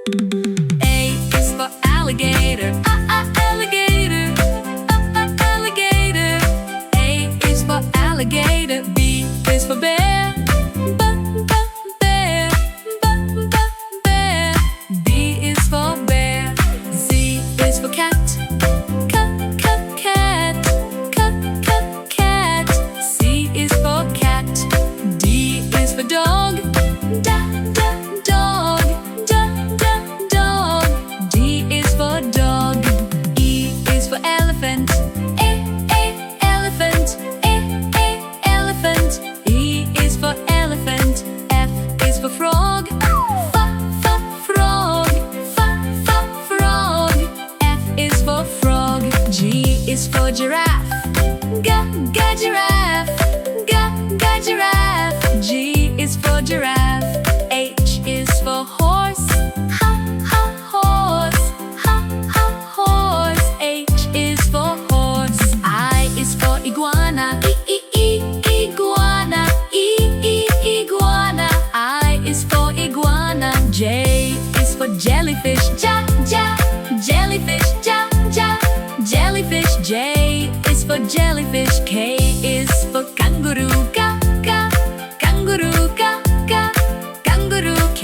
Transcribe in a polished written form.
A is for alligator. Alligator. Alligator. A is for alligator. B is for bear. Bear. Bear. B is for bear. Z is for cat. Cat. Cat. C is for cat. D is for dog. Dog. Dog. D is for dog. E is for elephant. Elephant. Elephant. E is for elephant. F is for frog. Frog. Frog. F is for frog. G is for giraffe. Giraffe. Giraffe. G is for giraffe. H is for horse. Horse. Horse. H is for horse. I is for iguana. Iguana. Iguana. I is for iguana. J is for jellyfish. Jellyfish. Jellyfish. J is for jellyfish. K is for kangaroo. Kangaroo. Kangaroo. K